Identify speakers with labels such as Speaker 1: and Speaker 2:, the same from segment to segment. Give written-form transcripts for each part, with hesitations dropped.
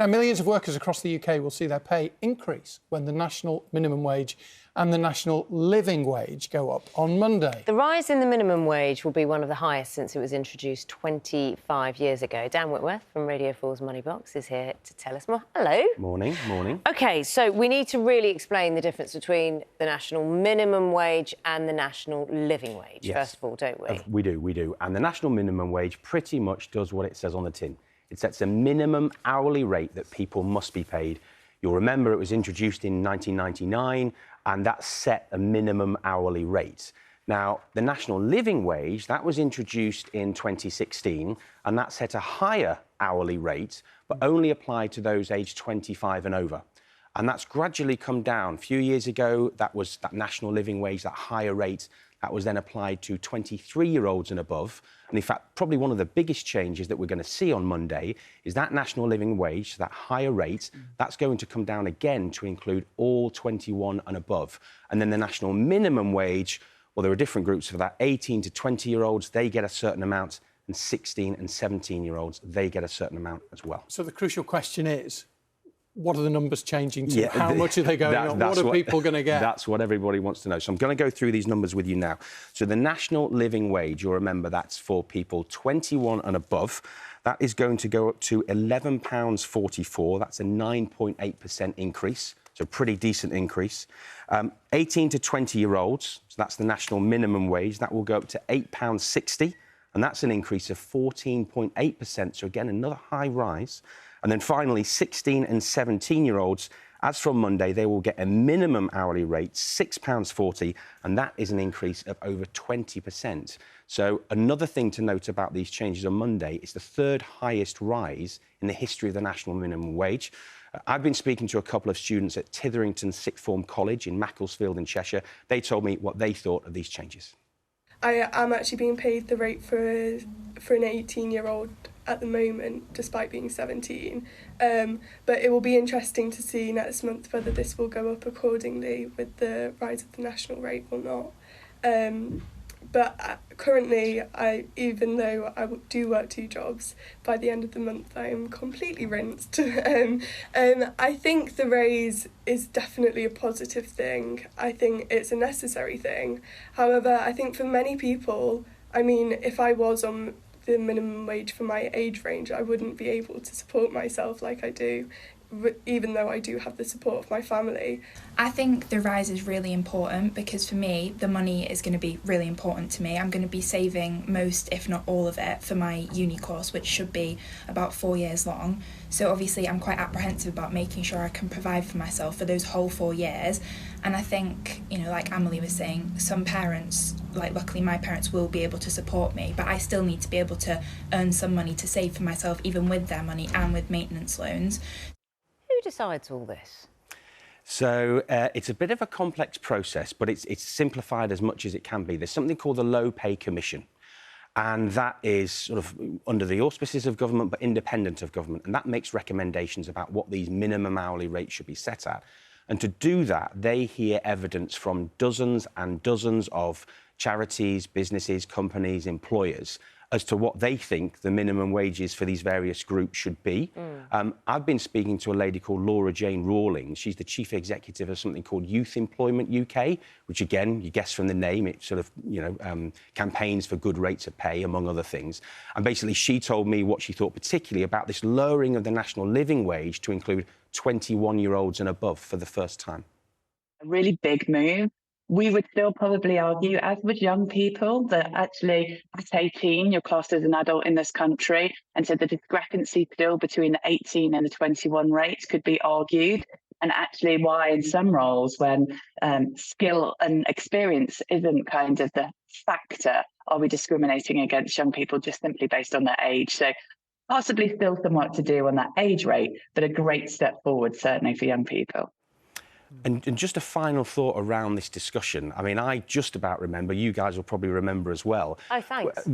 Speaker 1: Now, millions of workers across the UK will see their pay increase when the national minimum wage and the national living wage go up on Monday.
Speaker 2: The rise in the minimum wage will be one of the highest since it was introduced 25 years ago. Dan Whitworth from Radio 4's Money Box is here to tell us more. Hello.
Speaker 3: Morning, morning.
Speaker 2: OK, so we need to really explain the difference between the national minimum wage and the national living wage,
Speaker 3: Yes.
Speaker 2: first of all, don't we?
Speaker 3: We do. And the national minimum wage pretty much does what it says on the tin. It sets a minimum hourly rate that people must be paid. You'll remember it was introduced in 1999, and that set a minimum hourly rate. Now, the national living wage, that was introduced in 2016, and that set a higher hourly rate, but only applied to those aged 25 and over. And that's gradually come down. A few years ago, that national living wage, that higher rate, that was then applied to 23-year-olds and above. And in fact, probably one of the biggest changes that we're going to see on Monday is that national living wage, that higher rate, that's going to come down again to include all 21 and above. And then the national minimum wage, well, there are different groups for that. 18 to 20-year-olds, they get a certain amount, and 16 and 17-year-olds, they get a certain amount as well.
Speaker 1: So the crucial question is, what are the numbers changing to? How much are they going up? What are people going to get?
Speaker 3: That's what everybody wants to know. So I'm going to go through these numbers with you now. So the national living wage, you'll remember that's for people 21 and above. That is going to go up to £11.44. That's a 9.8% increase. So a pretty decent increase. 18 to 20-year-olds, so that's the national minimum wage, that will go up to £8.60. And that's an increase of 14.8%. So again, another high rise. And then finally, 16 and 17-year-olds, as from Monday, they will get a minimum hourly rate, £6.40, and that is an increase of over 20%. So another thing to note about these changes on Monday is the third highest rise in the history of the national minimum wage. I've been speaking to a couple of students at Titherington Sixth Form College in Macclesfield in Cheshire. They told me what they thought of these changes.
Speaker 4: I am actually being paid the rate for an 18-year-old at the moment, despite being 17. But it will be interesting to see next month whether this will go up accordingly with the rise of the national rate or not. But currently, even though I do work 2 jobs, by the end of the month I am completely rinsed. I think the raise is definitely a positive thing. I think it's a necessary thing. However, I think for many people, I mean, if I was on the minimum wage for my age range, I wouldn't be able to support myself like I do, even though I do have the support of my family.
Speaker 5: I think the rise is really important because for me, the money is going to be really important to me. I'm going to be saving most, if not all of it, for my uni course, which should be about 4 years long. So obviously I'm quite apprehensive about making sure I can provide for myself for those whole 4 years. And I think, you know, like Amelie was saying, some parents, like luckily my parents, will be able to support me, but I still need to be able to earn some money to save for myself, even with their money and with maintenance loans.
Speaker 2: Who decides all this?
Speaker 3: So it's a bit of a complex process, but it's simplified as much as it can be. There's something called the Low Pay Commission, and that is sort of under the auspices of government, but independent of government, and that makes recommendations about what these minimum hourly rates should be set at. And to do that, they hear evidence from dozens and dozens of charities, businesses, companies, employers, as to what they think the minimum wages for these various groups should be. I've been speaking to a lady called Laura Jane Rawlings. She's the chief executive of something called Youth Employment UK, which, again, you guess from the name, it sort of, campaigns for good rates of pay, among other things. And basically, she told me what she thought particularly about this lowering of the national living wage to include 21-year-olds and above for the first time.
Speaker 6: A really big move. We would still probably argue, as would young people, that actually at 18 you're classed as an adult in this country, and so the discrepancy still between the 18 and the 21 rates could be argued, and actually why in some roles when skill and experience isn't kind of the factor, are we discriminating against young people just simply based on their age? So possibly still somewhat to do on that age rate, but a great step forward certainly for young people.
Speaker 3: And just a final thought around this discussion. I mean, I just about remember, you guys will probably remember as well.
Speaker 2: Oh, thanks.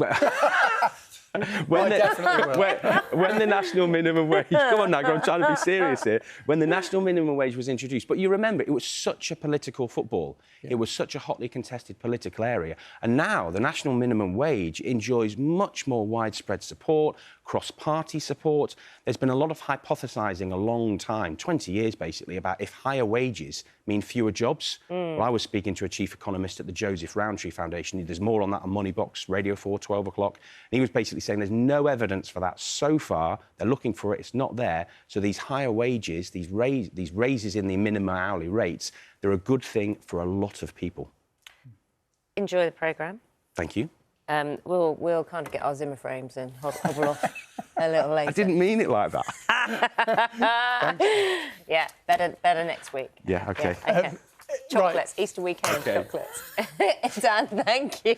Speaker 3: When
Speaker 1: I definitely will.
Speaker 3: when the national minimum wage... Come on, Nagger, I'm trying to be serious here. When the national minimum wage was introduced, but you remember, it was such a political football. Yeah. It was such a hotly contested political area. And now the national minimum wage enjoys much more widespread support, cross-party support. There's been a lot of hypothesising a long time, 20 years basically, about if higher wages mean fewer jobs. Well, I was speaking to a chief economist at the Joseph Rowntree Foundation. There's more on that on Money Box, Radio 4, 12 o'clock. And he was basically saying there's no evidence for that so far. They're looking for it. It's not there. So these higher wages, these raises in the minimum hourly rates, they're a good thing for a lot of people.
Speaker 2: Enjoy the programme.
Speaker 3: Thank you.
Speaker 2: We'll kind of get our Zimmer frames and hobble off a little later.
Speaker 3: I didn't mean it like that.
Speaker 2: Yeah, better next week.
Speaker 3: Yeah, OK.
Speaker 2: Yeah, okay. Chocolates,
Speaker 1: Right.
Speaker 2: Easter weekend
Speaker 3: Okay.
Speaker 2: chocolates. Dan, thank you.